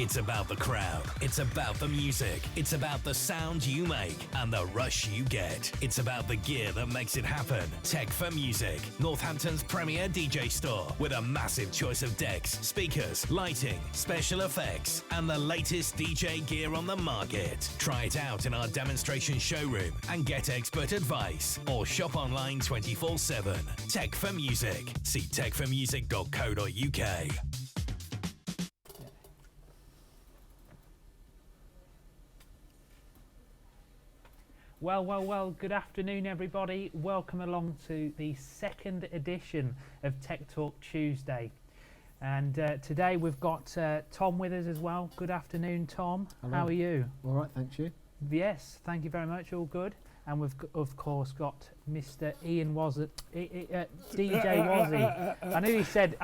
It's about the crowd. It's about the music. It's about the sound you make and the rush you get. It's about the gear that makes it happen. Tech for Music, Northampton's premier DJ store with a massive choice of decks, speakers, lighting, special effects, and the latest DJ gear on the market. Try it out in our demonstration showroom and get expert advice, or shop online 24/7. Tech for Music. See techformusic.co.uk. Well, good afternoon everybody. Welcome along to the second edition of Tech Talk Tuesday. And today we've got Tom with us as well. Good afternoon, Tom. Hello. How are you? All right, thanks. You? Yes, thank you very much. All good. And we've of course got Mr. Ian DJ Wazzy. I knew he said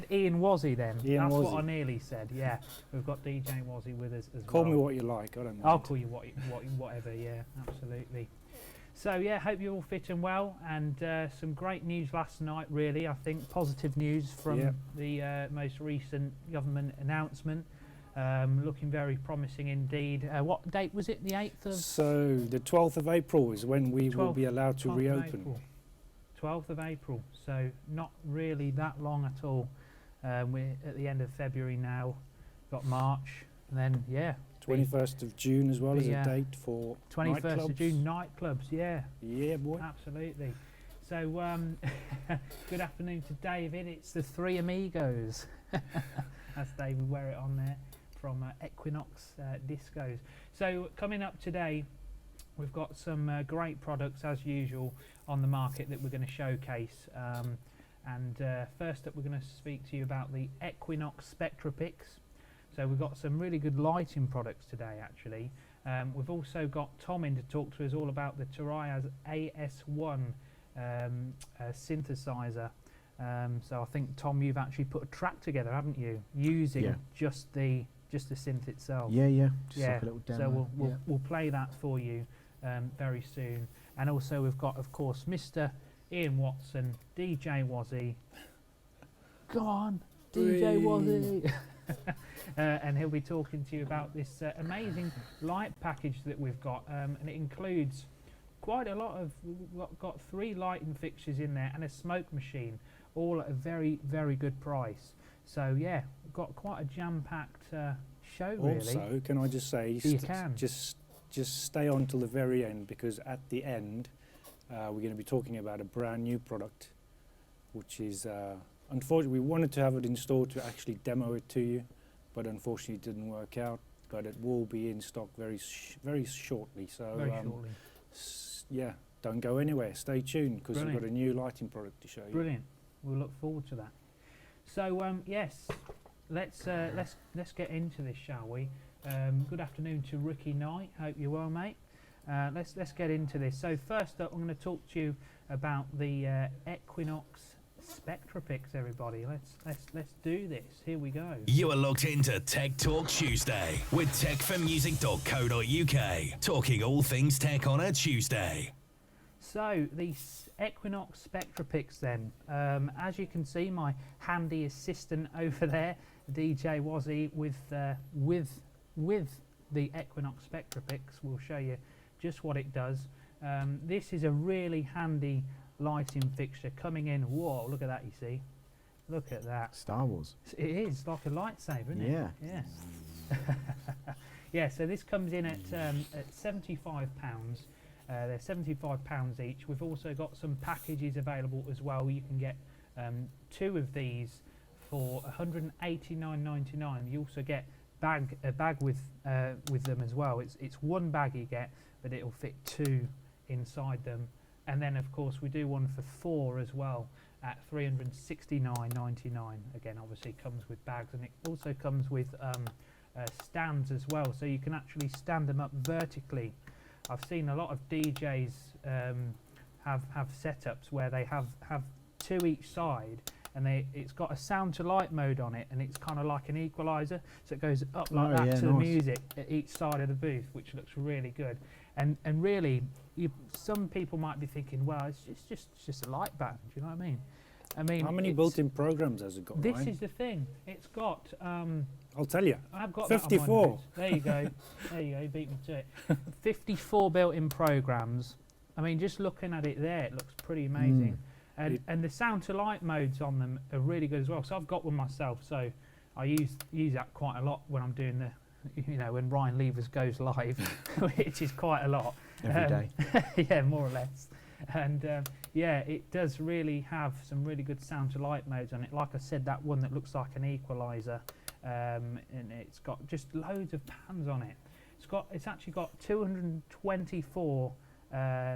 Ian Wazzy then. Ian That's Wazzy. what I nearly said. Yeah, we've got DJ Wazzy with us as Call well. me what you like. I don't mind. I'll call you whatever. Yeah, absolutely. So yeah, hope you're all fit and well. And some great news last night. Really, I think positive news from the most recent government announcement. Looking very promising indeed. What date was it? The 8th of... So the 12th of April is when we will be allowed to reopen. 12th of April. So not really that long at all. We're at the end of February now. Got March. And then, 21st of June as well as a date for 21st nightclubs. of June, nightclubs, yeah. Yeah, boy. Absolutely. So, good afternoon to David. It's the Three Amigos. That's David, wear it on there, from Equinox Discos. So, coming up today, we've got some great products, as usual, on the market that we're going to showcase. And first up, we're going to speak to you about the Equinox Spectra picks. So we've got some really good lighting products today, actually. We've also got Tom in to talk to us all about the Turias AS1 synthesizer. So I think, Tom, you've actually put a track together, haven't you? Using just the synth itself. Yeah. Just like a little demo. So we'll play that for you very soon. And also we've got, of course, Mr. Ian Watson, DJ Wazzy. Go on, DJ Wazzy. And he'll be talking to you about this amazing light package that we've got, and it includes quite a lot of. We've got 3 lighting fixtures in there and a smoke machine, all at a very, very good price. So we've got quite a jam-packed show. Really. Also, can I just say, just stay on till the very end, because at the end we're going to be talking about a brand new product, which is. Unfortunately, we wanted to have it in store to actually demo it to you, but unfortunately it didn't work out. But it will be in stock very shortly. So don't go anywhere. Stay tuned, because we've got a new lighting product to show you. Brilliant. We'll look forward to that. So yes, let's get into this, shall we? Good afternoon to Ricky Knight. Hope you're well, mate. Let's get into this. So first up, I'm going to talk to you about the Equinox Spectra picks, everybody. Let's do this. Here we go. You are locked into Tech Talk Tuesday with techformusic.co.uk, talking all things tech on a Tuesday. So the Equinox Spectra picks then. As you can see, my handy assistant over there, DJ Wazzy, with the Equinox Spectra picks, will show you just what it does. This is a really handy lighting fixture coming in. Whoa, look at that, you see. Look at that. Star Wars. It is like a lightsaber, isn't it? Yeah. So this comes in at £75. They're £75 each. We've also got some packages available as well. You can get 2 of these for £189.99. You also get a bag with them as well. It's one bag you get, but it'll fit 2 inside them. And then, of course, we do one for 4 as well at £369.99. Again, obviously, comes with bags, and it also comes with stands as well, so you can actually stand them up vertically. I've seen a lot of DJs have setups where they have 2 each side, and it's got a sound to light mode on it, and it's kind of like an equalizer, so it goes up like that to the music at each side of the booth, which looks really good. And really, some people might be thinking, well, it's just a light band, do you know what I mean? I mean, how many built-in programs has it got? This Ryan? is the thing. It's got. I'll tell you. I've got 54. There you go. There you go. You beat me to it. 54 built-in programs. I mean, just looking at it there, it looks pretty amazing. And the sound to light modes on them are really good as well. So I've got one myself. So I use that quite a lot when I'm doing when Ryan Levers goes live, which is quite a lot. Every day. Yeah, more or less. And yeah, it does really have some really good sound to light modes on it. Like I said, that one that looks like an equalizer, and it's got just loads of pans on it. It's actually got 224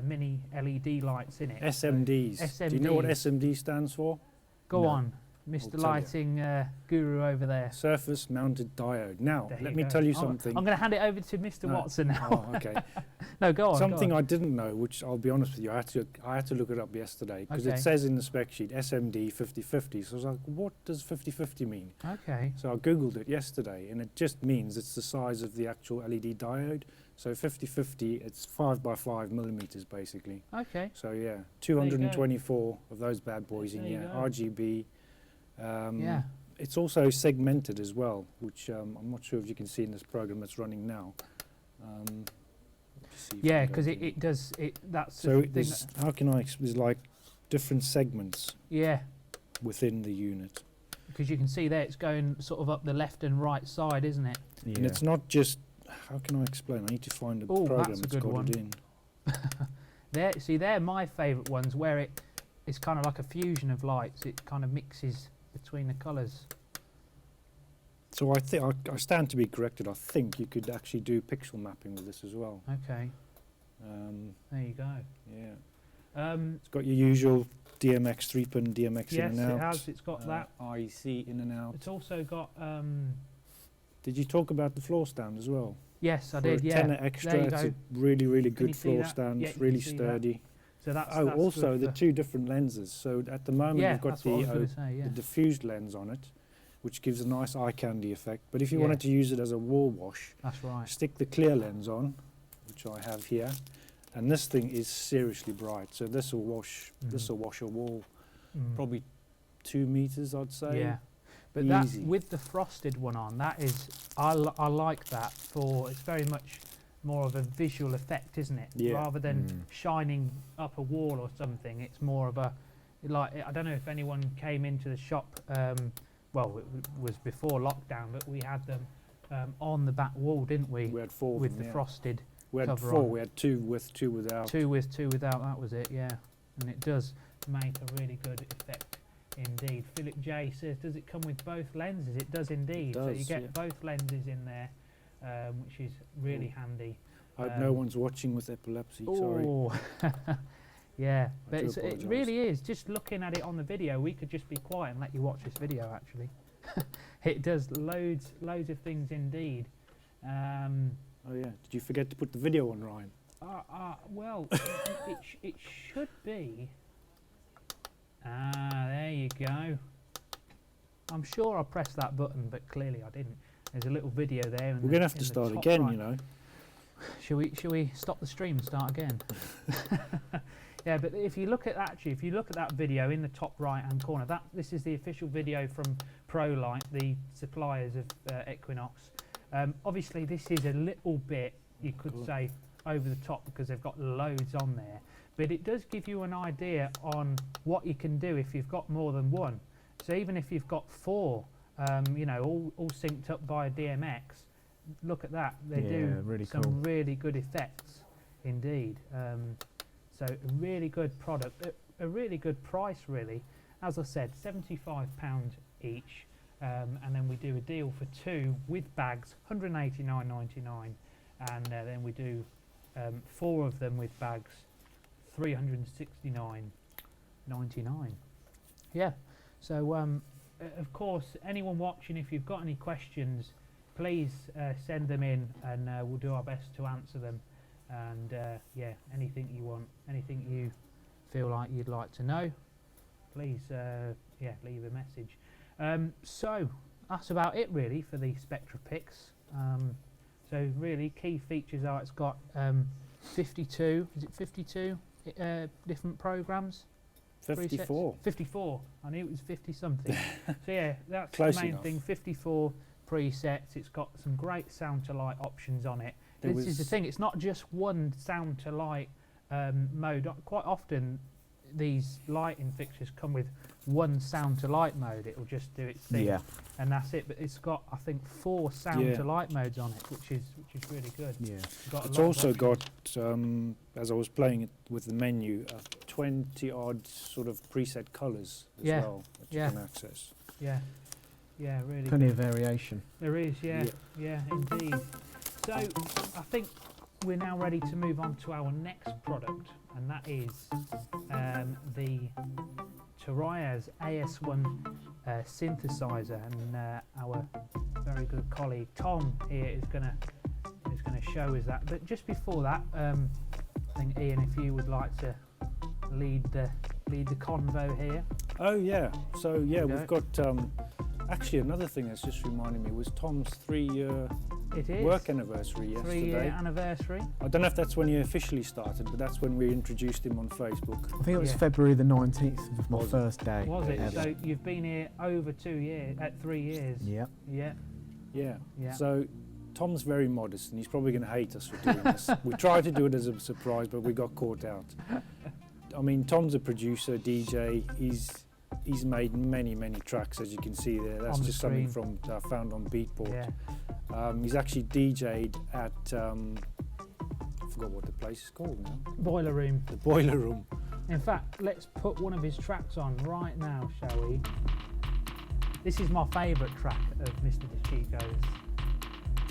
mini LED lights in it. SMDs. SMDs. Do you know what SMD stands for? Go on, Mr. Lighting guru over there. Surface mounted diode. Now, There let you me go. tell you something. I'm going to hand it over to Mr. Watson now. Oh, okay. No, go on. Something go on. I didn't know, which I'll be honest with you, I had to look it up yesterday because Okay. it says in the spec sheet SMD 5050. So I was like, what does 5050 mean? Okay. So I googled it yesterday, and it just means it's the size of the actual LED diode. So 5050, it's 5 by 5 millimeters basically. Okay. So yeah, 224 of those bad boys in There you here, go. RGB. Yeah. It's also segmented as well, which I'm not sure if you can see in this program that's running now. Let's see if Yeah, I can go because to it does. That's So the thing. there's, how can I? There's like different segments Yeah, within the unit, because you can see there it's going sort of up the left and right side, isn't it? Yeah. and it's not just. How can I explain? I need to find a Oh, program that's a that's good got one. it in. They're my favourite ones where it's kind of like a fusion of lights. It kind of mixes between the colours. So I think I stand to be corrected. I think you could actually do pixel mapping with this as well. Okay, there you go. Yeah, it's got your usual DMX 3-pin DMX Yes, in and out. it has. It's got that. IEC in and out. It's also got. Did you talk about the floor stand as well? Yes, I For did. a Yeah. tenner extra, There you it's go. a really, really Can you good see floor that? stand, Yeah, you can really see that. sturdy. So that's. Oh, that's also good the for- two different lenses. So at the moment Yeah, you've got that's what I was the, going to say. Yeah. the diffused lens on it, which gives a nice eye candy effect. But if you Yeah. wanted to use it as a wall wash, That's right. stick the clear lens on, which I have here, and this thing is seriously bright. So this will wash. This will wash a wall, probably 2 meters, I'd say. Yeah. But that Easy. with the frosted one on, that is I like that for. It's very much more of a visual effect, isn't it? Yeah. Rather than shining up a wall or something, it's more of a I don't know if anyone came into the shop. Well, it was before lockdown, but we had them on the back wall, didn't we? We had 4 of With them, the yeah. frosted. We had cover 4. on. We had 2 with, 2 without. 2 with, 2 without. That was it. Yeah, and it does make a really good effect indeed. Philip J says, does it come with both lenses? It does indeed. So you does, get yeah. both lenses in there, which is really handy. I hope no one's watching with epilepsy. Sorry. Oh, yeah, I but do it apologise. really is. Just looking at it on the video, we could just be quiet and let you watch this video. Actually, it does loads of things indeed. Oh yeah. Did you forget to put the video on, Ryan? Well, it should be. There you go. I'm sure I pressed that button, but clearly I didn't. There's a little video there. We're going to have to start again, you know. Shall we stop the stream and start again? Yeah, but if you look at that video in the top right hand corner, this is the official video from ProLight, the suppliers of Equinox. Obviously this is a little bit, you could say, over the top because they've got loads on there, but it does give you an idea on what you can do if you've got more than one. So even if you've got 4, you know, all synced up via DMX, look at that. They do really some cool. really good effects indeed. So a really good product, a really good price really. As I said, £75 each, and then we do a deal for 2 with bags, £189.99, and then we do 4 of them with bags, £369.99. Yeah. So of course, anyone watching, if you've got any questions, please send them in, and we'll do our best to answer them. And yeah, anything you want, anything you feel like you'd like to know, please yeah, leave a message. So that's about it really for the Spectra picks. So really key features are it's got 52 different programs. 54. presets? 54. I knew it was 50 something. So yeah, that's Close the main enough. thing. 54 presets. It's got some great sound to light options on it. This is the thing. It's not just one sound to light mode. Quite often, these lighting fixtures come with one sound to light mode. It will just do its thing, and that's it. But it's got, I think, 4 sound to light modes on it, which is really good. Yeah, it's also got, as I was playing it with the menu, 20 odd sort of preset colours as well that you can access. Yeah, yeah, really. Plenty of variation. There is, yeah, indeed. So I think we're now ready to move on to our next product, and that is the Turias AS1 synthesizer, and our very good colleague Tom here is going to show us that. But just before that, I think Ian, if you would like to lead the convo here. Oh yeah, so yeah, we've got actually another thing that's just reminded me was Tom's 3-year work anniversary yesterday. 3-year anniversary. I don't know if that's when he officially started, but that's when we introduced him on Facebook. I think it was February the 19th was my first day. Was it? Ever. So you've been here over 3 years. Yep. Yeah. So Tom's very modest, and he's probably going to hate us for doing this. We tried to do it as a surprise, but we got caught out. I mean, Tom's a producer, DJ. He's made many tracks, as you can see there. That's just something from found on Beatport. Yeah. He's actually DJ'd at I forgot what the place is called now. Boiler Room. The Boiler Room. In fact, let's put one of his tracks on right now, shall we? This is my favourite track of Mr. DeChico's.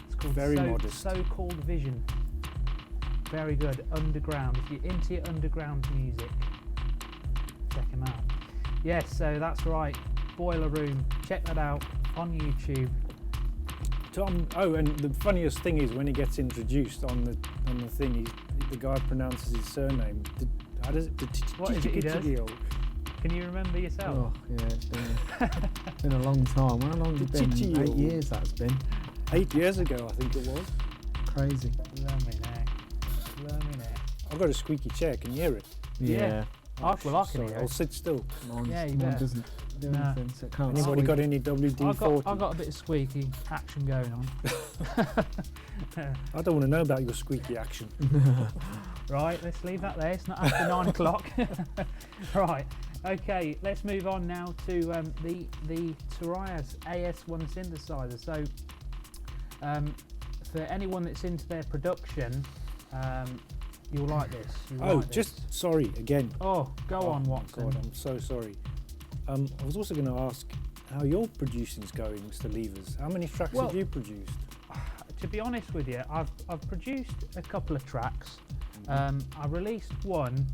It's called Very modest. So-Called Vision. Very good. Underground. If you're into your underground music, check him out. Yes, so that's right. Boiler Room. Check that out on YouTube. Tom. Oh, and the funniest thing is when he gets introduced on the thing, the guy pronounces his surname. How does it? What is it he does? Can you remember yourself? Oh, yeah, it's been a long time. How long has it been? 8 years that's been. 8 years ago, I think it was. Crazy. Blimey neck. I've got a squeaky chair. Can you hear it? Yeah. I can hear it. I'll sit still. Mine you doesn't do anything, so it can't. Anybody got any WD-40? I've got a bit of squeaky action going on. I don't want to know about your squeaky action. Right, let's leave that there. It's not after 9 o'clock. Right, okay, let's move on now to the Turias AS1 synthesizer. So, for anyone that's into their production, you'll like this. Sorry again. Oh, go on, Watson. God, I'm so sorry. I was also going to ask how your producing's going, Mr. Levers. How many tracks have you produced? To be honest with you, I've produced a couple of tracks. I released one.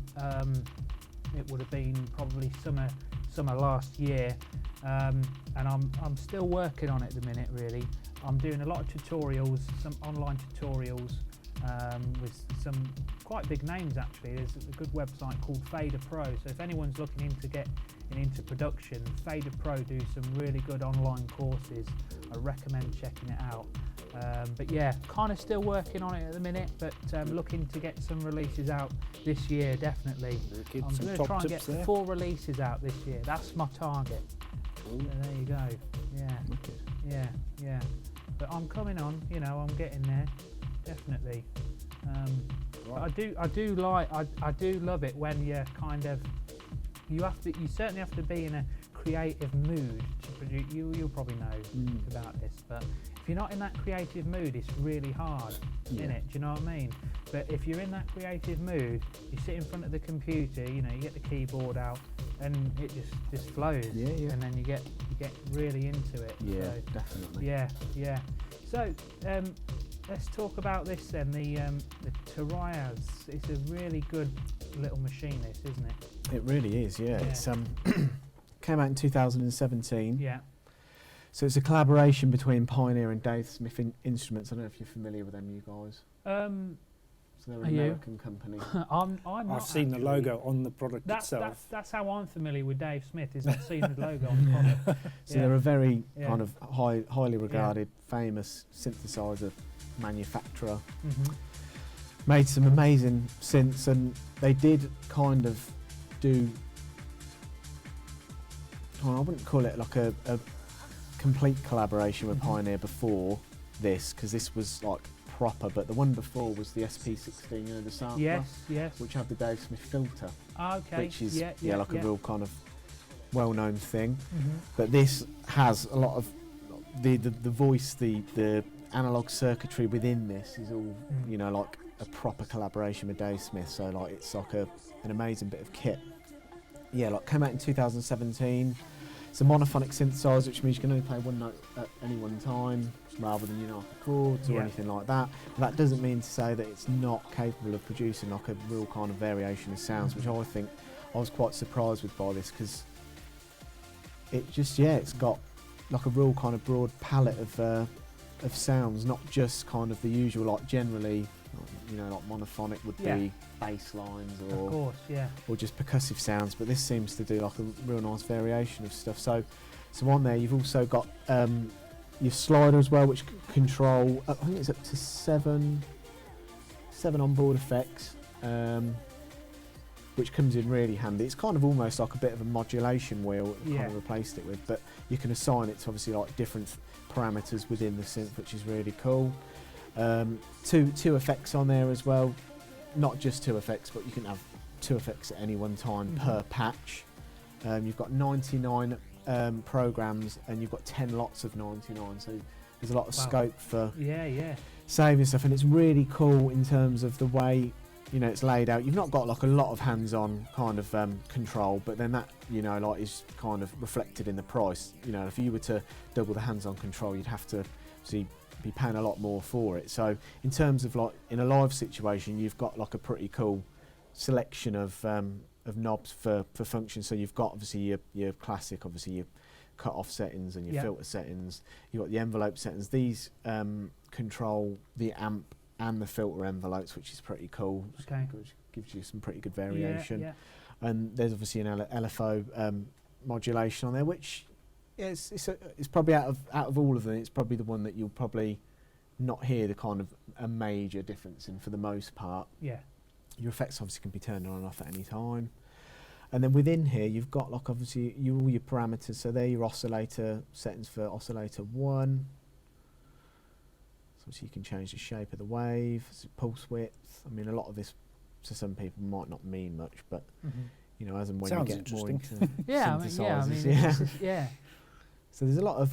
It would have been probably summer last year, and I'm still working on it at the minute. Really, I'm doing a lot of tutorials, some online tutorials. With some quite big names actually. There's a good website called Fader Pro, so if anyone's looking into getting into production, Fader Pro do some really good online courses. I recommend checking it out. But yeah, kind of still working on it at the minute, but looking to get some releases out this year, definitely. I'm going to try and get 4 releases out this year. That's my target. So there you go. Yeah. Yeah. But I'm coming on, I'm getting there. Definitely. Right. I do love it when you kind of you certainly have to be in a creative mood to produce. You'll probably know about this, but if you're not in that creative mood, it's really hard, isn't it? Do you know what I mean? But if you're in that creative mood, you sit in front of the computer, you get the keyboard out, and it just flows. Yeah. And then you get really into it. Yeah, so, definitely. Yeah. So. Let's talk about this then, the Turias. It's a really good little machine, this, isn't it? It really is, yeah. It's came out in 2017. Yeah. So it's a collaboration between Pioneer and Dave Smith Instruments. I don't know if you're familiar with them, you guys. So they're an American company. I've seen the logo on the product itself. That's how I'm familiar with Dave Smith, is I've seen the logo on the product. So they're a very kind of highly regarded, famous synthesizer manufacturer. Made some amazing synths, and they did kind of do I wouldn't call it like a complete collaboration with Pioneer before this, because this was like proper, but the one before was the SP16, you know, the sampler, yes, which had the Dave Smith filter, okay, which is a real kind of well-known thing. But this has a lot of the voice, the analog circuitry within this is all you know, like a proper collaboration with Dave Smith. So like it's like an amazing bit of kit. Yeah, like came out in 2017. It's a monophonic synthesizer, which means you can only play one note at any one time, rather than, you know, like chords or anything like that. But that doesn't mean to say that it's not capable of producing like a real kind of variation of sounds, which I think I was quite surprised with by this, because it just, it's got like a real kind of broad palette of sounds, not just kind of the usual, like generally, you know, like monophonic would be bass lines or, of course, or just percussive sounds, but this seems to do like a real nice variation of stuff. So on there you've also got your slider as well, which control, I think it's up to seven onboard effects, which comes in really handy. It's kind of almost like a bit of a modulation wheel that kind of replaced it with, but you can assign it to obviously like different parameters within the synth, which is really cool. Two effects on there as well, not just two effects, but you can have two effects at any one time per patch. You've got 99 programs, and you've got 10 lots of 99, so there's a lot of scope for saving stuff, and it's really cool in terms of the way, you know, it's laid out. You've not got like a lot of hands-on kind of control, but then that, you know, like is kind of reflected in the price. You know, if you were to double the hands-on control, you'd have to be paying a lot more for it. So in terms of like in a live situation, you've got like a pretty cool selection of knobs for function. So you've got obviously your classic, obviously your cut-off settings and your filter settings. You've got the envelope settings. These control the amp and the filter envelopes, which is pretty cool. Which gives you some pretty good variation. And there's obviously an LFO modulation on there, which it's probably out of all of them, it's probably the one that you'll probably not hear the kind of a major difference in for the most part. Your effects obviously can be turned on and off at any time. And then within here you've got like obviously all your parameters. So they're your oscillator settings for oscillator 1. So you can change the shape of the wave, pulse width. I mean, a lot of this to some people might not mean much, but you know, as and when Sounds you get more into synthesizers, So there's a lot of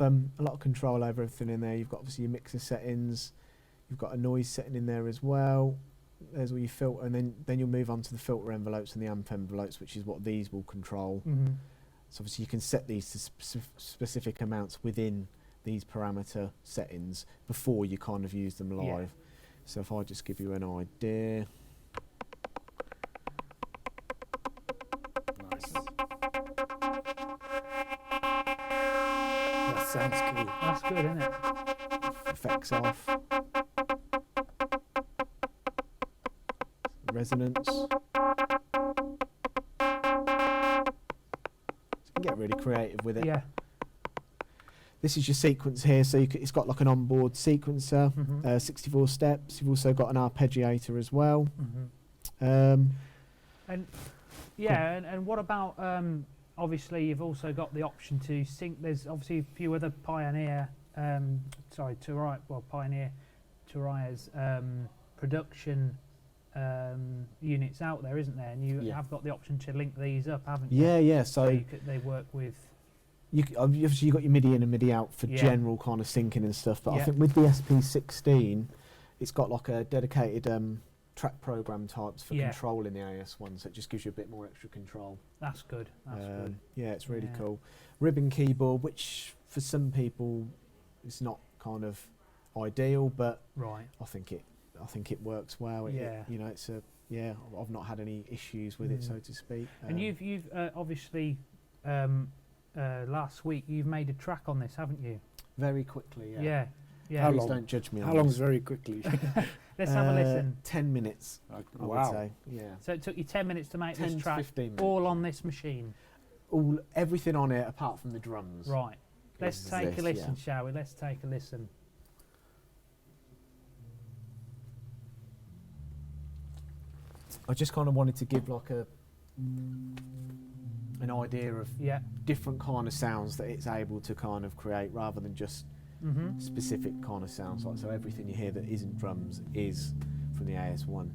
control over everything in there. You've got obviously your mixer settings. You've got a noise setting in there as well. There's all your filter, and then you'll move on to the filter envelopes and the amp envelopes, which is what these will control. So obviously you can set these to specific amounts within these parameter settings before you kind of use them live. So if I just give you an idea. Nice. That sounds cool. That's good, isn't it? Effects off. Resonance. So you can get really creative with it. This is your sequence here, so it's got like an onboard sequencer, 64 steps. You've also got an arpeggiator as well. And what about obviously you've also got the option to sync. There's obviously a few other Pioneer, Pioneer Turia's production units out there, isn't there? And you have got the option to link these up, haven't you? So they work with. Obviously you've got your MIDI in and MIDI out for general kind of syncing and stuff, but I think with the SP16 it's got like a dedicated track program types for controlling the AS1, so it just gives you a bit more extra control. That's good. That's good. Yeah, it's really cool. Ribbon keyboard, which for some people is not kind of ideal, but I think it works well. You know, it's I've not had any issues with it, so to speak. And you've obviously last week you've made a track on this, haven't you? Very quickly, How Please long? don't judge me. How long is very quickly? Let's have a listen. 10 minutes. I would say. Yeah. So it took you 10 minutes to make 10 this track, 15 minutes. all on this machine. Everything on it apart from the drums. Right. Let's take a listen, shall we? Let's take a listen. I just kind of wanted to give like a an idea of different kind of sounds that it's able to kind of create, rather than just specific kind of sounds. Like, so everything you hear that isn't drums is from the AS1.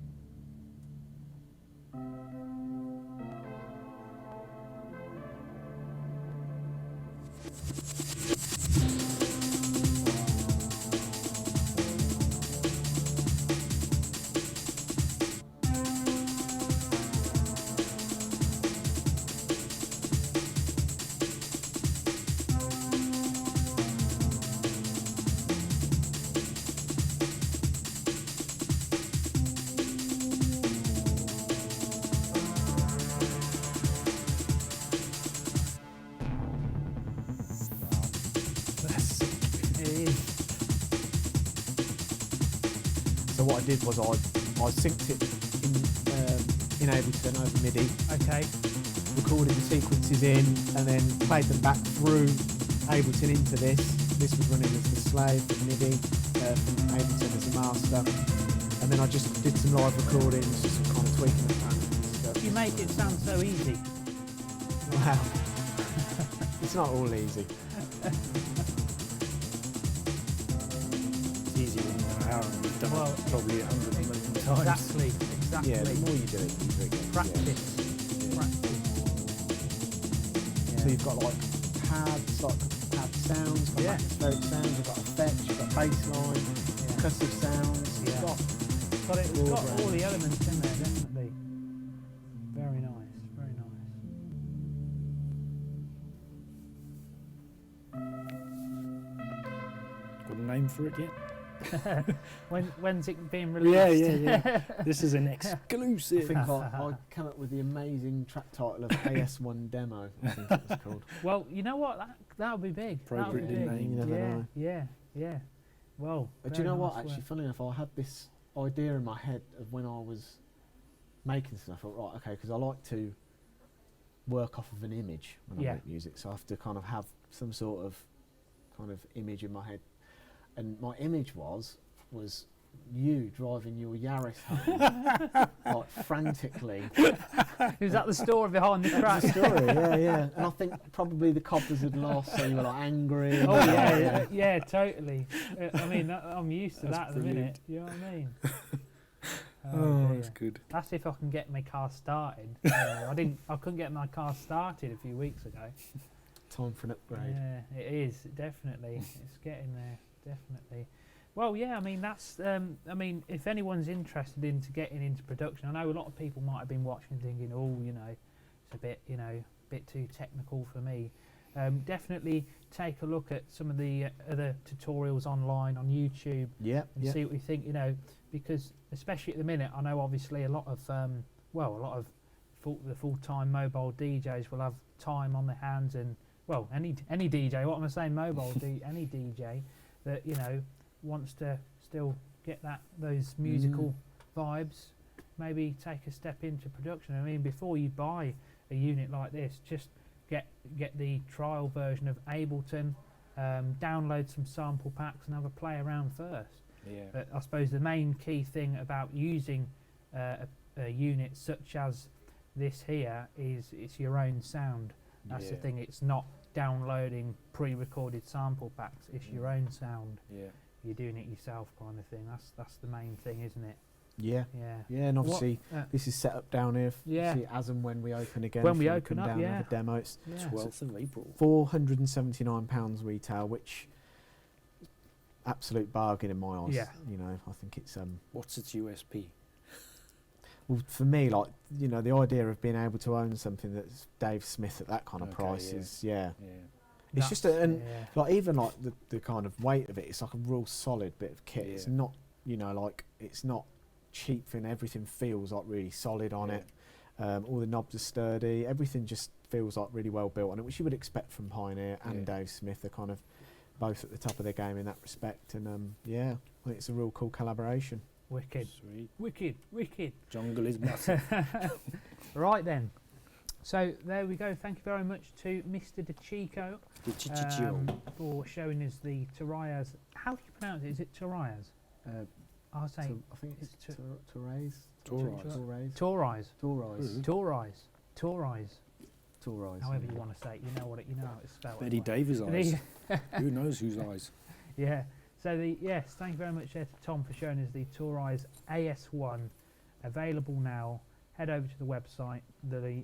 So what I did was I synced it in Ableton over MIDI. Okay. Recorded the sequences in and then played them back through Ableton into this. This was running as the slave for MIDI, from Ableton as a master. And then I just did some live recordings, just kind of tweaking the parameters. You make it sound so easy. Wow. It's not all easy. It's easy when you know how, and you've done it probably 100 million times. Exactly. Yeah, the more you do it, the easier it gets. Practice. Yeah. So you've got like pads, like pad sounds, you've got atmospheric sounds, you've got effects, you've got bass line, percussive sounds. It's got all the elements in there, definitely. Very nice, very nice. Got a name for it yet? When's it being released? Yeah. This is an exclusive. I think I came up with the amazing track title of AS1 Demo, I think it was called. Well, you know what? That would be big. Appropriate name. You never know. Yeah. Well, but do you know what? Actually, funny enough, I had this idea in my head of when I was making stuff. I thought, right, okay, because I like to work off of an image when I make music, so I have to kind of have some sort of kind of image in my head. And my image was you driving your Yaris home, like frantically. Is that the story behind the track? That's the story, yeah. And I think probably the coppers had lost, so you were like angry. Oh yeah, totally. I mean, I'm used to that at the minute. You know what I mean? That's good. That's if I can get my car started. I couldn't get my car started a few weeks ago. Time for an upgrade. Yeah, it is definitely. It's getting there. Definitely. Well, yeah, I mean, that's, if anyone's interested into getting into production, I know a lot of people might have been watching thinking, oh, it's a bit, bit too technical for me. Definitely take a look at some of the other tutorials online on YouTube and see what you think, because especially at the minute, I know obviously a lot of the full-time mobile DJs will have time on their hands, and, well, any DJ, what am I saying, any DJ that wants to still get those musical vibes, maybe take a step into production. I mean, before you buy a unit like this, just get the trial version of Ableton, download some sample packs and have a play around first. But I suppose the main key thing about using a unit such as this here is it's your own sound. That's the thing. It's not downloading pre-recorded sample packs. It's your own sound. You're doing it yourself, kind of thing. That's the main thing, isn't it? Yeah, and obviously this is set up down here. See, as and when we open again. When we open up, the demo, it's 12th of April. £479 retail, which is absolute bargain in my eyes. I think it's What's its USP? Well, for me, like the idea of being able to own something that's Dave Smith at that kind of price is It's just like even like the kind of weight of it. It's like a real solid bit of kit. It's not it's not cheap thing. Everything feels like really solid on it. All the knobs are sturdy. Everything just feels like really well built on it, which you would expect from Pioneer and Dave Smith. They're kind of both at the top of their game in that respect. And I think it's a real cool collaboration. Wicked. Sweet. Wicked. Jungle is massive. Right then. So there we go. Thank you very much to Mr. DeChico for showing us the Torayas. How do you pronounce it? Is it Torayas? I'll say. I think it's Torayas. Tour eyes. However you want to say it, you know how it's spelled. Betty anyway. Davis eyes. Who knows whose eyes? Yeah. So yes, thank you very much there to Tom for showing us the Tour Eyes AS1, available now. Head over to the website. The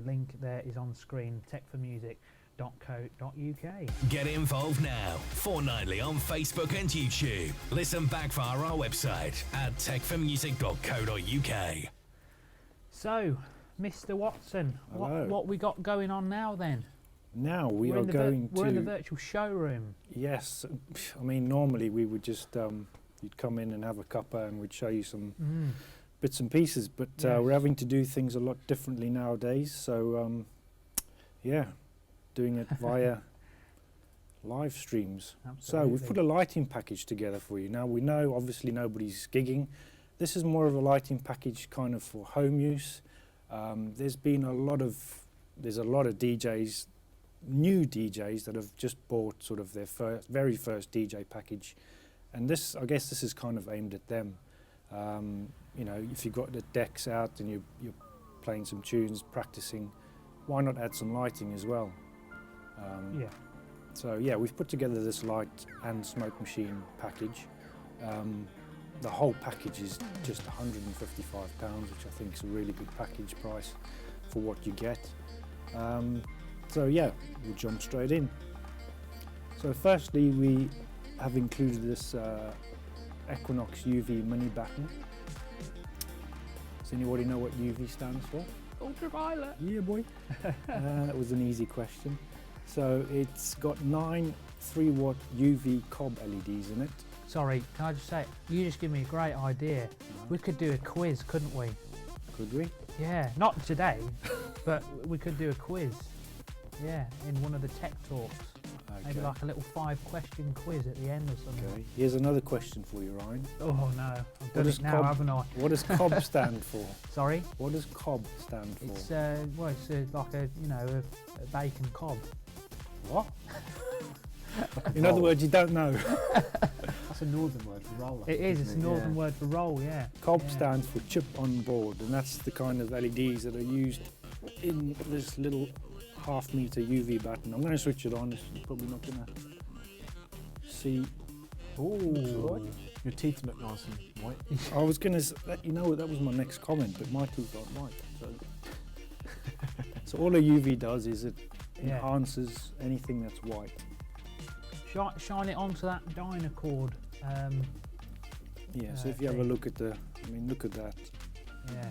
link there is on screen. techformusic.co.uk. Get involved now. Fortnightly on Facebook and YouTube. Listen back via our website at techformusic.co.uk. So, Mr. Watson, Hello. what we got going on now then? Now we're in the virtual showroom. Yes, I mean normally we would just you'd come in and have a cuppa and we'd show you some bits and pieces, but we're having to do things a lot differently nowadays. So yeah, doing it via live streams. Absolutely. So we've put a lighting package together for you. Now we know obviously nobody's gigging. This is more of a lighting package kind of for home use. There's a lot of DJs, new DJs that have just bought sort of their very first DJ package, and I guess this is kind of aimed at them. You know, if you've got the decks out and you're playing some tunes, practicing, why not add some lighting as well? Yeah. So yeah, we've put together this light and smoke machine package. The whole package is just £155, which I think is a really good package price for what you get. So yeah, we'll jump straight in. So firstly, we have included this Equinox UV mini batten. Does anybody know what UV stands for? Ultraviolet. Yeah, boy. That was an easy question. So it's got 9 3-watt UV cob LEDs in it. Sorry, can I just say, you just give me a great idea. We could do a quiz, couldn't we? Could we? Yeah, not today, but we could do a quiz. Yeah, in one of the tech talks. Okay. Maybe like a little 5-question quiz at the end or something. Okay. Here's another question for you, Ryan. Oh no, I've done it now, haven't I? What does cob stand for? Sorry? What does cob stand for? It's like a bacon cob. What? In other words, you don't know. That's a northern word for roller. It is, it's a northern word for roll, yeah. Cob stands for chip on board, and that's the kind of LEDs that are used in this little half-meter UV batten. I'm going to switch it on. You're probably not going to see. Ooh. Your teeth look nice and white. I was going to let you know that was my next comment, but my teeth aren't white. So all a UV does is it enhances anything that's white. Shine it onto that Dynacord. Yeah, so if you have a look at look at that. Yeah.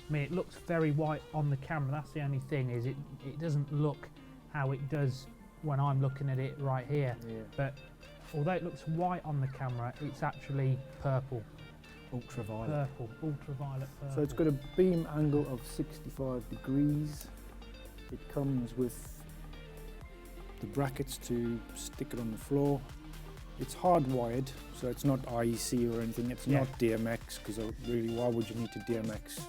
I mean, it looks very white on the camera. That's the only thing, is it doesn't look how it does when I'm looking at it right here. Yeah. But although it looks white on the camera, it's actually purple. Ultraviolet. Ultraviolet purple. So it's got a beam angle of 65 degrees. It comes with the brackets to stick it on the floor. It's hardwired, so it's not IEC or anything. It's not DMX, because really, why would you need to DMX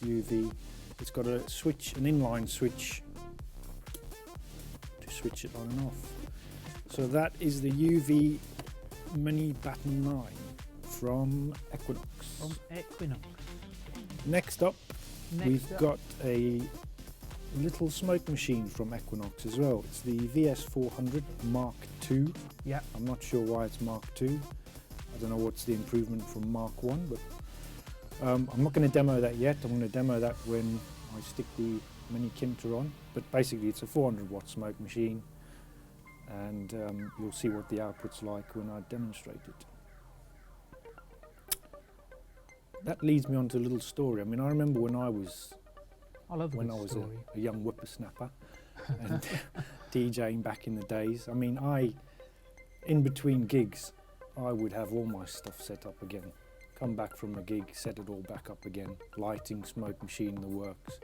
UV? It's got a switch, an inline switch to switch it on and off. So that is the UV Mini Batten 9 from Equinox. Next up, we've got a little smoke machine from Equinox as well. It's the VS400 Mark II. Yeah. I'm not sure why it's Mark II. I don't know what's the improvement from Mark I, but I'm not going to demo that yet. I'm going to demo that when I stick the mini Kinta on. But basically it's a 400-watt smoke machine, and you'll see what the output's like when I demonstrate it. That leads me on to a little story. I mean, I remember when I was a young whippersnapper and DJing back in the days. I mean, in between gigs, I would have all my stuff set up again. Come back from a gig, set it all back up again. Lighting, smoke machine, the works.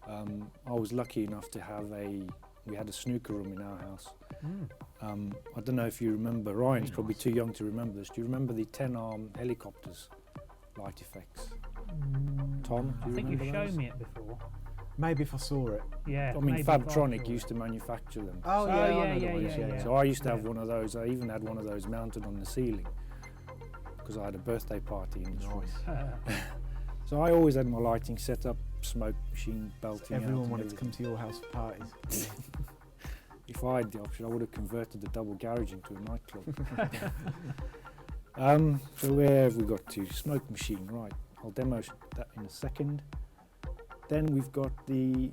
I was lucky enough to have we had a snooker room in our house. I don't know if you remember, Ryan's probably too young to remember this. Do you remember the 10-arm helicopters light effects? Tom, do you I think remember you've those? shown me it before. Maybe if I saw it. Yeah. I mean, Fabtronic used to manufacture them. Oh, yeah, I know the yeah, ones, yeah. So I used to have one of those. I even had one of those mounted on the ceiling because I had a birthday party in this room. So I always had my lighting set up smoke machine belting out. Everyone wanted to come to your house for parties. If I had the option, I would have converted the double garage into a nightclub. So where have we got to? Smoke machine, right. I'll demo that in a second. Then we've got the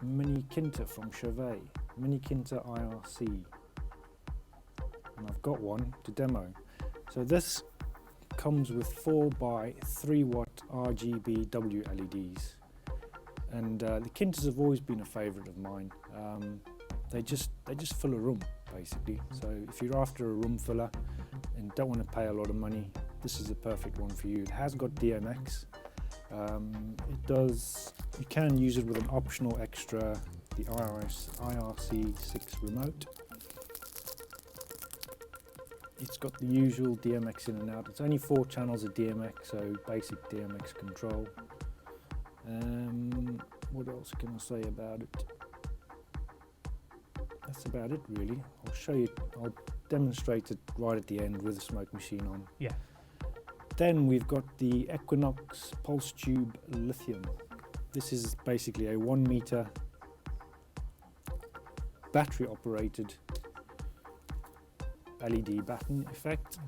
Mini Kinta from Chauvet, Mini Kinta IRC. And I've got one to demo. So this comes with 4x3 watt RGB W LEDs. And the Kintas have always been a favourite of mine. They just fill a room, basically. So if you're after a room filler and don't want to pay a lot of money, this is the perfect one for you. It has got DMX. You can use it with an optional extra, the IRC6 remote. It's got the usual DMX in and out. It's only 4 channels of DMX, so basic DMX control. What else can I say about it? That's about it, really. I'll show you, I'll demonstrate it right at the end with the smoke machine on. Yeah. Then we've got the Equinox Pulse Tube Lithium. This is basically a 1 meter battery operated LED Batten effect.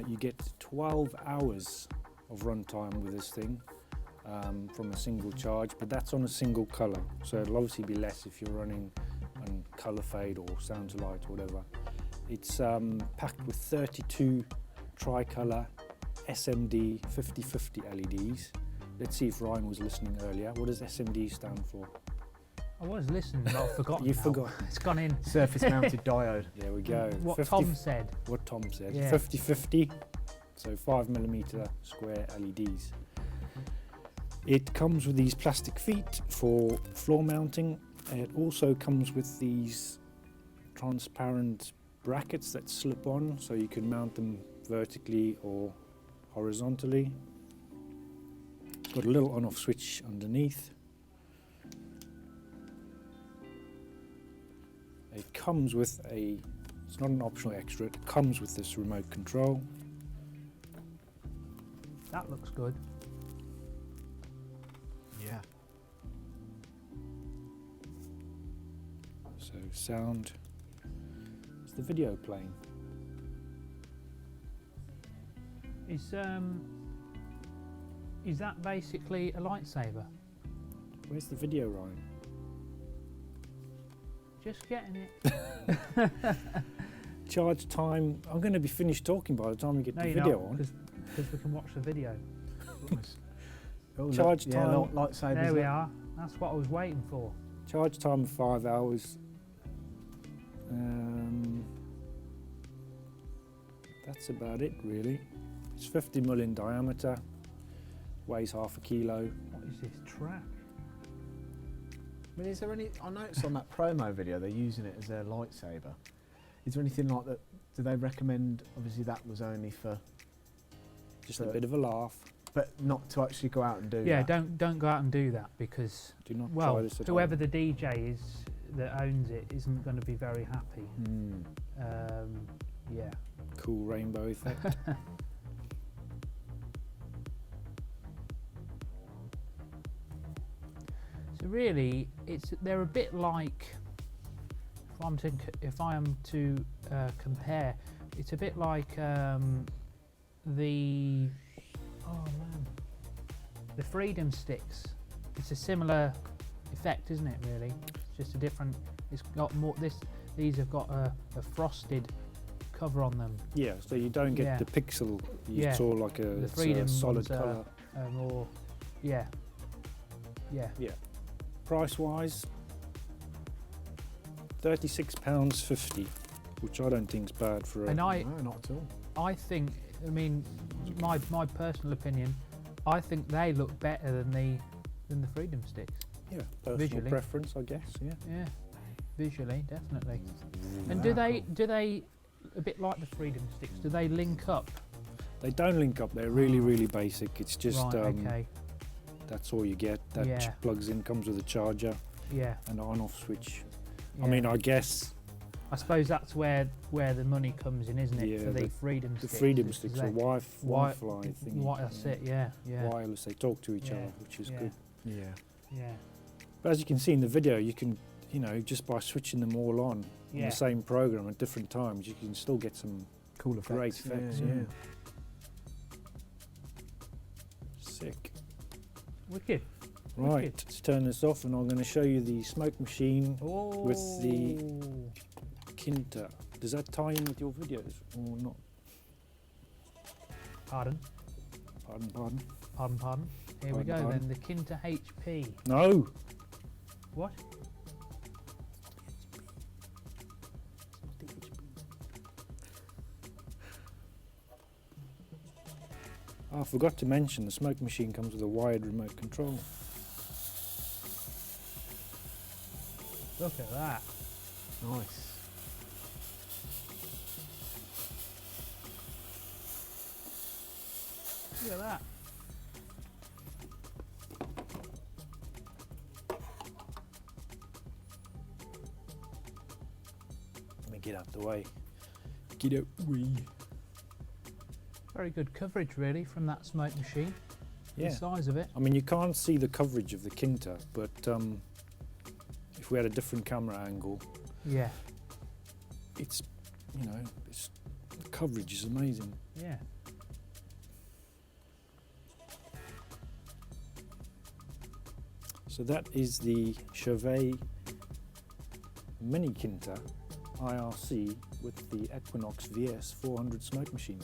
You get 12 hours of runtime with this thing from a single charge, but that's on a single color, so it'll obviously be less if you're running on color fade or sound to light or whatever. It's packed with 32 tricolor SMD 50/50 LEDs. Let's see if Ryan was listening earlier. What does SMD stand for? I was listening, but I've forgotten. You now. forgot. It's gone in. Surface mounted diode. There we go. What Tom said. What Tom said. Yeah. 50/50, so 5mm square LEDs. It comes with these plastic feet for floor mounting. It also comes with these transparent brackets that slip on, so you can mount them vertically or horizontally. Got a little on-off switch underneath. It comes with it's not an optional extra, it comes with this remote control. That looks good. Yeah. So sound, is the video playing? Is that basically a lightsaber? Where's the video, Ryan? Just getting it. Charge time, I'm going to be finished talking by the time we get the video on. Because we can watch the video. Oh, Charge look, time. Yeah, lightsabers. There we are. That's what I was waiting for. Charge time of 5 hours. That's about it, really. It's 50mm in diameter, weighs half a kilo. What is this track? I mean, is there any? I noticed on that promo video they're using it as their lightsaber. Is there anything like that? Do they recommend? Obviously, that was only for Just a bit of a laugh. but not to actually go out and do Yeah, that. don't go out and do that because Do not well, try this at whoever home. the DJ is that owns it isn't going to be very happy. Yeah. Cool rainbow effect. So really, they're a bit like. If I am to compare, it's a bit like the Freedom Sticks. It's a similar effect, isn't it? Really, it's just a different. It's got more. These have got a frosted cover on them. Yeah, so you don't get the pixel. It's all like The a Freedom solid ones are, colour. More. Yeah. Price wise, £36.50, which I don't think is bad for a. No, not at all. I think. I mean, my personal opinion. I think they look better than the Freedom Sticks. Yeah, personal Visually. preference, I guess. Yeah. Yeah, visually, definitely. And do they, a bit like the Freedom Sticks, do they link up? They don't link up. They're really basic. It's just Right, okay. that's all you get. That plugs in, comes with a charger Yeah. and an on-off switch. Yeah. I mean, I guess I suppose that's where the money comes in, isn't it? Yeah, for the freedom the sticks. freedom sticks, the Wi-Fi thing. That's it. Yeah. Wireless. They talk to each other, which is good. Yeah. But as you can see in the video, you can, just by switching them all on the same program at different times, you can still get some cool effects. Great effects. Yeah. Sick. Wicked. Right, Wicked. let's turn this off, and I'm going to show you the smoke machine with the Kinta. Does that tie in with your videos or not? Pardon. Here we go then. The Kinta HP. No. What? Oh, I forgot to mention the smoke machine comes with a wired remote control. Look at that. Nice. Look at that. Let me get out the way. Get out the way. Very good coverage, really, from that smoke machine. Yeah. The size of it. I mean, you can't see the coverage of the Kinta, but if we had a different camera angle, Yeah. it's, the coverage is amazing. Yeah. So that is the Chauvet Mini Kinta IRC with the Equinox VS 400 smoke machine.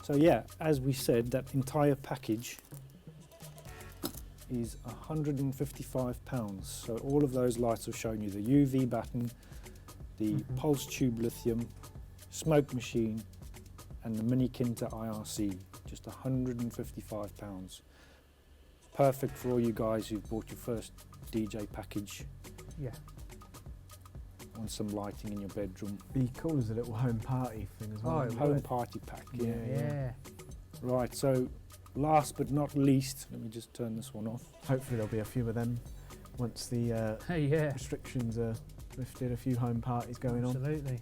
So yeah, as we said, that entire package is £155. So all of those lights I've shown you, the UV Batten, the pulse tube lithium, smoke machine, and the Mini Kinta IRC, just £155. Perfect for all you guys who've bought your first DJ package. Yeah. Want some lighting in your bedroom. Be cool as a little home party thing as well. Oh, Home party pack. Yeah. Right, so last but not least, let me just turn this one off. Hopefully there'll be a few of them once the restrictions are lifted, a few home parties going on. Absolutely.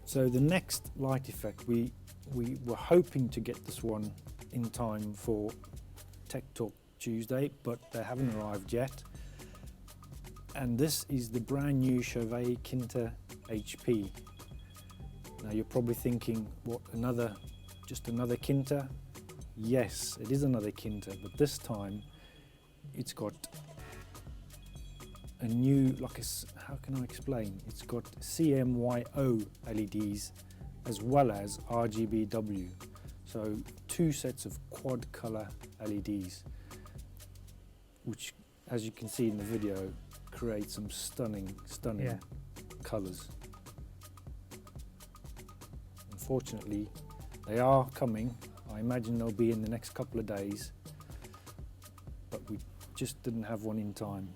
So the next light effect, we were hoping to get this one in time for Tech Talk Tuesday, but they haven't arrived yet. And this is the brand new Chauvet Kinta HP. Now you're probably thinking, what, just another Kinta? Yes, it is another Kinta, but this time it's got a new, how can I explain? It's got CMYO LEDs as well as RGBW. So 2 sets of quad color LEDs, which, as you can see in the video, create some stunning colours. Unfortunately, they are coming. I imagine they'll be in the next couple of days, but we just didn't have one in time.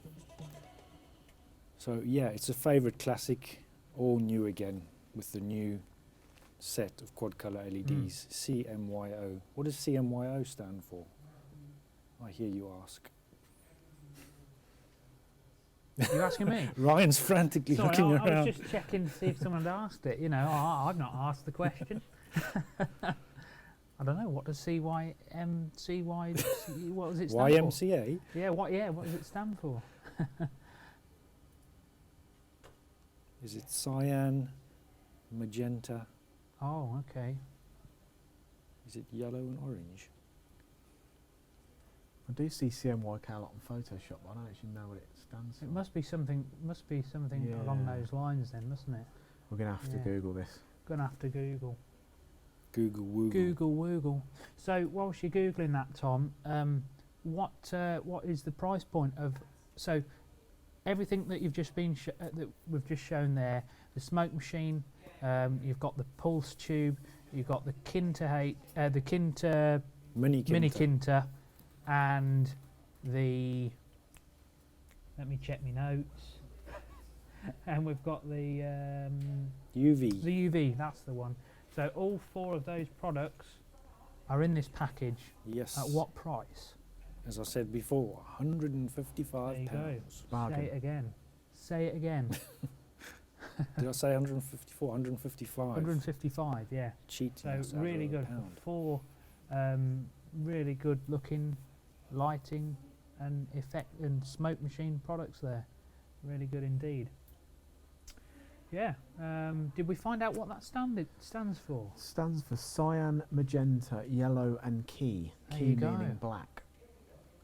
So yeah, it's a favourite classic, all new again, with the new set of quad colour LEDs, CMYO. What does CMYO stand for? I hear you ask. You asking me? Ryan's frantically looking around. I was just checking to see if someone had asked it. I've not asked the question. I don't know. What does what does it stand for? YMCA? Yeah. What does it stand for? Is it cyan, magenta? Oh, okay. Is it yellow and orange? I do see CMYK a lot on Photoshop, but I don't actually know what it stands for. It must be something along those lines then, mustn't it? We're going to have to Google this. Gonna have to Google. Google woogle. Google woogle. So whilst you're Googling that, Tom, what is the price point of, so everything that you've just been that we've just shown there, the smoke machine, you've got the pulse tube, you've got the Kinta Mini Kinta, and the, let me check my notes, and we've got the UV. The UV, that's the one. So all 4 of those products are in this package. Yes. At what price? As I said before, £155. There you go. Say it again. Say it again. Did I say 154? 155. 155, yeah. Cheating. So really good for 4 really good looking lighting and effect and smoke machine products there. Really good indeed. Yeah. Did we find out what that stands for? Stands for cyan, magenta, yellow, and key. There Key you go. meaning black.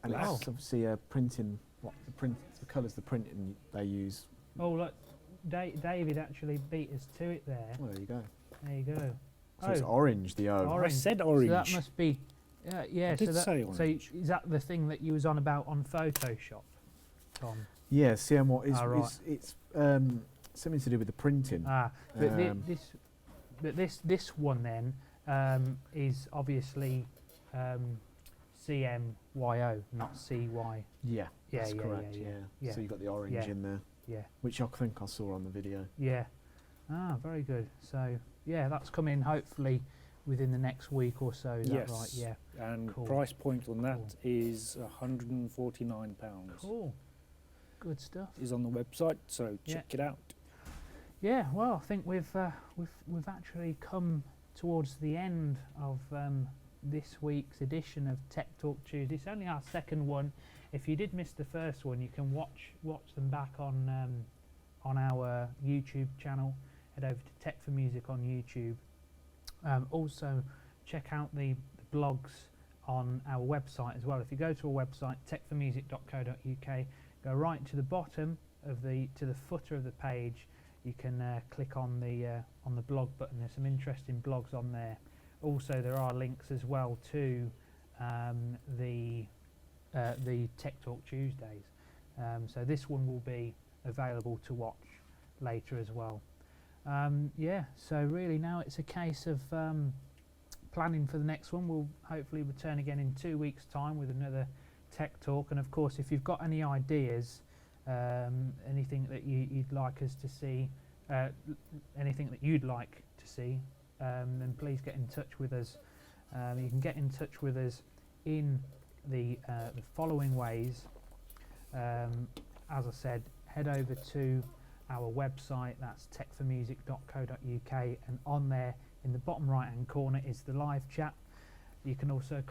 And Wow. it's obviously a printing. What the colours the printing they use. Oh look, David actually beat us to it there. Well, there you go. There you go. So it's orange. The O. Orange. I said orange. So that must be. Yeah. I did say so orange. is that the thing that you was on about on Photoshop, Tom? Yeah, CM what is right. it's something to do with the printing. But this one then is obviously CMYO, not CY. Yeah, that's yeah, correct. yeah, Yeah, yeah. So you got the orange Yeah. in there. Yeah. Which I think I saw on the video. Yeah. Very good. So yeah, that's coming hopefully within the next week or so. Is that right? Yeah. And Cool. price point on that is £149. Cool. Good stuff. Is on the website, so check it out. Yeah. Well, I think we've actually come towards the end of this week's edition of Tech Talk Tuesday. It's only our second one. If you did miss the first one, you can watch them back on our YouTube channel. Head over to Tech for Music on YouTube. Also, check out the blogs on our website as well. If you go to our website, techformusic.co.uk, go right to the bottom of the footer of the page. You can click on the blog button. There's some interesting blogs on there. Also, there are links as well to the Tech Talk Tuesdays. So this one will be available to watch later as well. So really now it's a case of planning for the next one. We'll hopefully return again in 2 weeks' time with another Tech Talk. And of course, if you've got any ideas, anything that you'd like us to see, anything that you'd like to see, then please get in touch with us. You can get in touch with us in the following ways. As I said, head over to our website, that's techformusic.co.uk, and on there in the bottom right hand corner is the live chat. You can also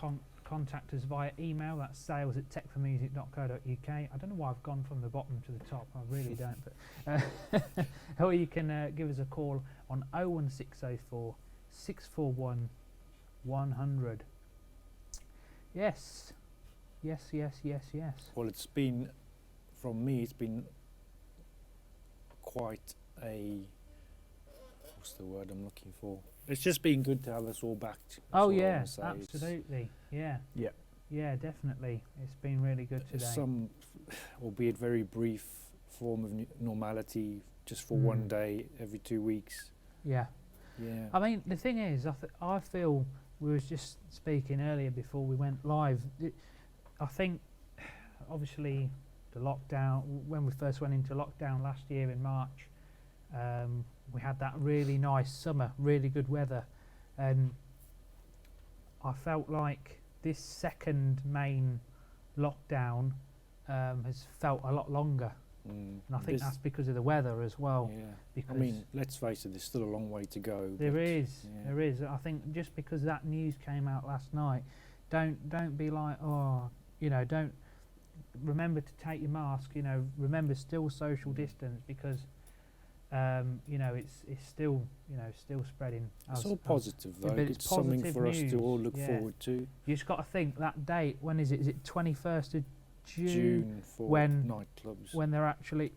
contact us via email, that's sales@techformusic.co.uk. I don't know why I've gone from the bottom to the top, I really don't, but or you can give us a call on 01604 641 100. Yes. Well, it's been, from me, it's been quite a, what's the word I'm looking for? It's just been good to have us all back. Oh yeah, absolutely. Yeah, definitely. It's been really good today. Some, albeit very brief, form of normality, just for one day every 2 weeks. Yeah. I mean, the thing is, I feel, we was just speaking earlier before we went live, I think obviously the lockdown, when we first went into lockdown last year in March, we had that really nice summer, really good weather, and I felt like this second main lockdown has felt a lot longer, and I think that's because of the weather as well. Yeah. Because I mean, let's face it, there's still a long way to go. There is. I think just because that news came out last night, don't be like, don't remember to take your mask. Remember still social distance, because it's still still spreading. It's all positive though. It's something for us to all look forward to. You just got to think that date. When is it? Is it 21st of June for when nightclubs? When they're actually,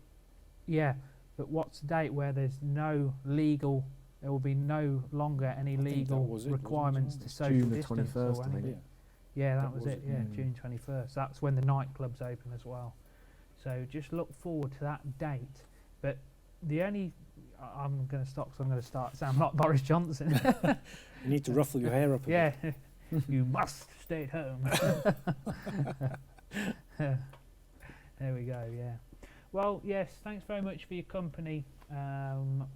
But what's the date where there's no legal? There will be no longer any legal requirements to social June the distance. 21st, I think. Yeah, that was it. Yeah, June 21st. That's when the nightclubs open as well. So just look forward to that date. But the only, I'm going to stop because I'm going to start sound like Boris Johnson. You need to ruffle your hair up a bit. You must stay at home. There we go. Yeah. Well, yes. Thanks very much for your company.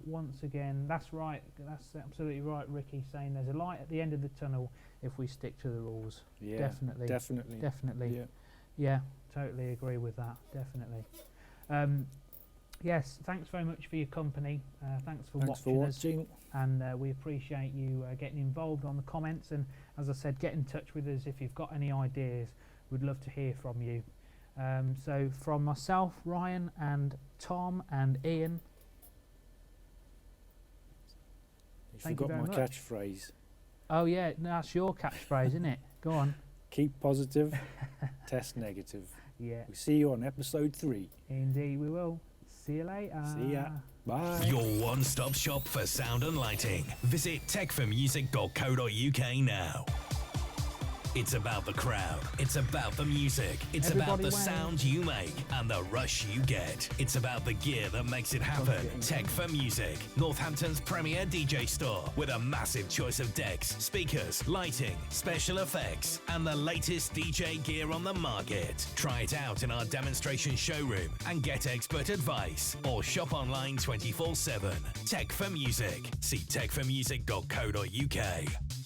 Once again, that's right. That's absolutely right, Ricky. Saying there's a light at the end of the tunnel if we stick to the rules. Yeah. Definitely. Yeah. Totally agree with that. Definitely. yes, thanks very much for your company. Thanks for Thanks watching for us. watching. And we appreciate you getting involved on the comments, and as I said, get in touch with us if you've got any ideas. We'd love to hear from you. So from myself, Ryan, and Tom and Ian, You thank you forgot very my much. catchphrase. Oh yeah, no, that's your catchphrase, isn't it? Go on. Keep positive, test negative. Yeah, We see you on episode 3. indeed we will. See you later. See ya. Bye. Your one-stop shop for sound and lighting. Visit techformusic.co.uk now. It's about the crowd. It's about the music. It's about Everybody the wave. sound you make and the rush you get. It's about the gear that makes it happen. Tech for Music, Northampton's premier DJ store with a massive choice of decks, speakers, lighting, special effects, and the latest DJ gear on the market. Try it out in our demonstration showroom and get expert advice, or shop online 24/7. Tech for Music. See techformusic.co.uk.